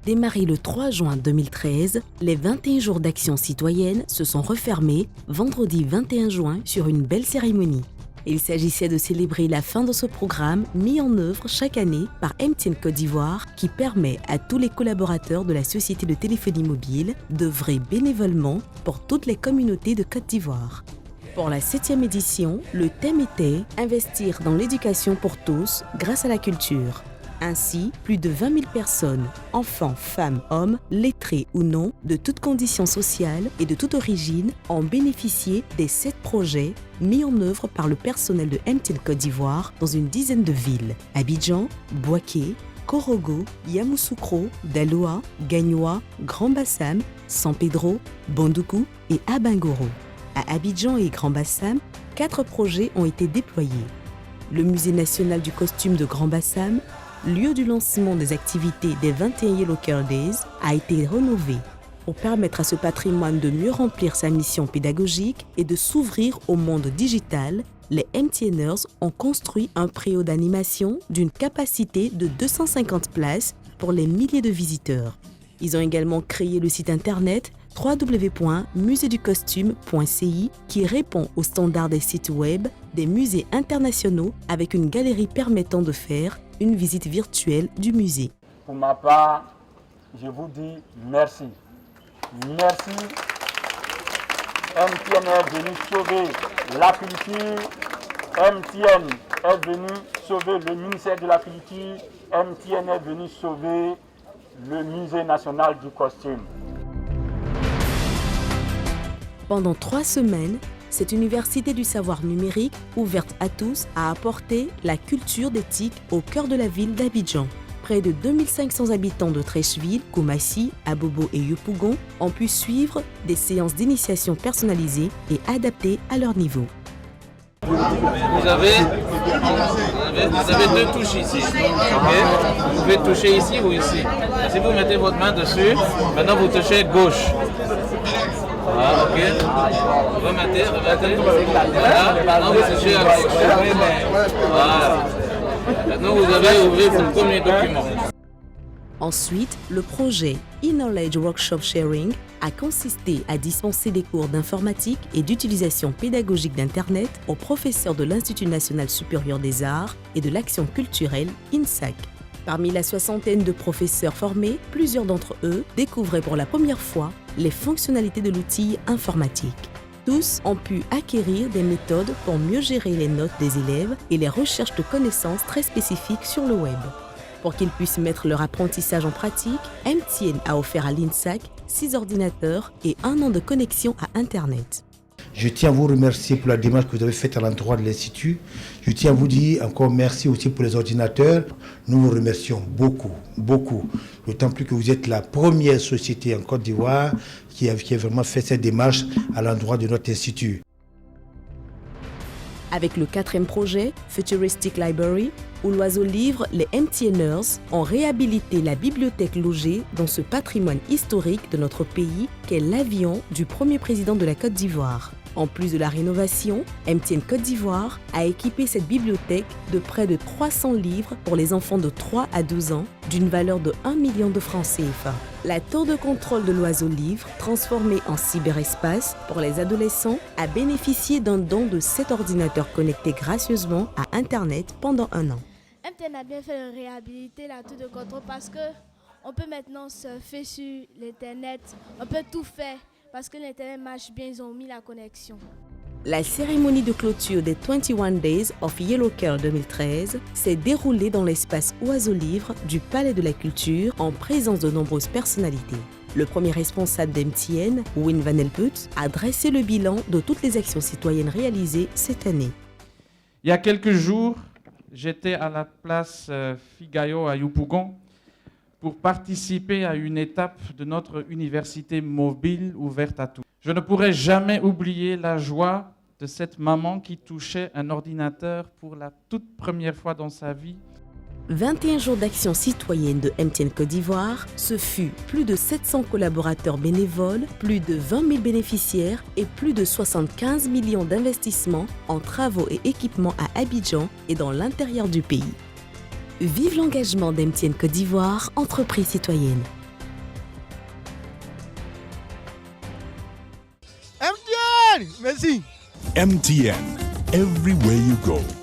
Démarrés le 3 juin 2013, les 21 jours d'action citoyenne se sont refermés vendredi 21 juin sur une belle cérémonie. Il s'agissait de célébrer la fin de ce programme mis en œuvre chaque année par MTN Côte d'Ivoire qui permet à tous les collaborateurs de la société de téléphonie mobile d'œuvrer bénévolement pour toutes les communautés de Côte d'Ivoire. Pour la 7e édition, le thème était « Investir dans l'éducation pour tous grâce à la culture ». Ainsi, plus de 20 000 personnes, enfants, femmes, hommes, lettrés ou non, de toutes conditions sociales et de toute origine, ont bénéficié des 7 projets mis en œuvre par le personnel de MTN Côte d'Ivoire dans une dizaine de villes. Abidjan, Bouaké, Korogo, Yamoussoukro, Daloa, Gagnoa, Grand Bassam, San Pedro, Bandoukou et Abingoro. À Abidjan et Grand Bassam, 4 projets ont été déployés. Le Musée national du costume de Grand Bassam, lieu du lancement des activités des 21 Yellow Cœur Days, a été rénové pour permettre à ce patrimoine de mieux remplir sa mission pédagogique et de s'ouvrir au monde digital. Les MTNers ont construit un préau d'animation d'une capacité de 250 places pour les milliers de visiteurs. Ils ont également créé le site internet www.museducostume.ci qui répond aux standards des sites web des musées internationaux avec une galerie permettant de faire une visite virtuelle du musée. Pour ma part, je vous dis merci. Merci. MTN est venu sauver la culture. MTN est venu sauver le ministère de la Culture. MTN est venu sauver le Musée national du costume. Pendant 3 semaines, cette université du savoir numérique, ouverte à tous, a apporté la culture des TIC au cœur de la ville d'Abidjan. Près de 2500 habitants de Treichville, Koumassi, Abobo et Yopougon ont pu suivre des séances d'initiation personnalisées et adaptées à leur niveau. Vous avez 2 touches ici. Okay. Vous pouvez toucher ici ou ici. Si vous mettez votre main dessus, maintenant vous touchez gauche. Ah, ok. Remettez. Voilà. Maintenant vous touchez à gauche. Voilà. Maintenant vous avez ouvert votre premier document. Ensuite, le projet e-Knowledge Workshop Sharing a consisté à dispenser des cours d'informatique et d'utilisation pédagogique d'Internet aux professeurs de l'Institut national supérieur des arts et de l'action culturelle INSAC. Parmi la 60aine de professeurs formés, plusieurs d'entre eux découvraient pour la première fois les fonctionnalités de l'outil informatique. Tous ont pu acquérir des méthodes pour mieux gérer les notes des élèves et les recherches de connaissances très spécifiques sur le web. Pour qu'ils puissent mettre leur apprentissage en pratique, MTN a offert à l'INSAC 6 ordinateurs et 1 an de connexion à Internet. Je tiens à vous remercier pour la démarche que vous avez faite à l'endroit de l'Institut. Je tiens à vous dire encore merci aussi pour les ordinateurs. Nous vous remercions beaucoup, beaucoup. D'autant plus que vous êtes la première société en Côte d'Ivoire qui a vraiment fait cette démarche à l'endroit de notre Institut. Avec le 4e projet, Futuristic Library, où l'oiseau livre, les MTNers ont réhabilité la bibliothèque logée dans ce patrimoine historique de notre pays qu'est l'avion du premier président de la Côte d'Ivoire. En plus de la rénovation, MTN Côte d'Ivoire a équipé cette bibliothèque de près de 300 livres pour les enfants de 3 à 12 ans d'une valeur de 1 million de francs CFA. La tour de contrôle de l'oiseau livre, transformée en cyberespace pour les adolescents, a bénéficié d'un don de 7 ordinateurs connectés gracieusement à Internet pendant 1 an. MTN a bien fait de réhabiliter la tour de contrôle parce qu'on peut maintenant surfer sur l'Internet, on peut tout faire. Parce que l'Internet marche bien, ils ont mis la connexion. La cérémonie de clôture des 21 Days of Yellow Cœur 2013 s'est déroulée dans l'espace Oiseau Livre du Palais de la Culture en présence de nombreuses personnalités. Le premier responsable d'MTN, Win Van Elput, a dressé le bilan de toutes les actions citoyennes réalisées cette année. Il y a quelques jours, j'étais à la place Figayo à Yopougon pour participer à une étape de notre université mobile ouverte à tous. Je ne pourrai jamais oublier la joie de cette maman qui touchait un ordinateur pour la toute première fois dans sa vie. 21 jours d'action citoyenne de MTN Côte d'Ivoire, ce fut plus de 700 collaborateurs bénévoles, plus de 20 000 bénéficiaires et plus de 75 millions d'investissements en travaux et équipements à Abidjan et dans l'intérieur du pays. Vive l'engagement d'MTN Côte d'Ivoire, entreprise citoyenne. MTN, merci. MTN, everywhere you go.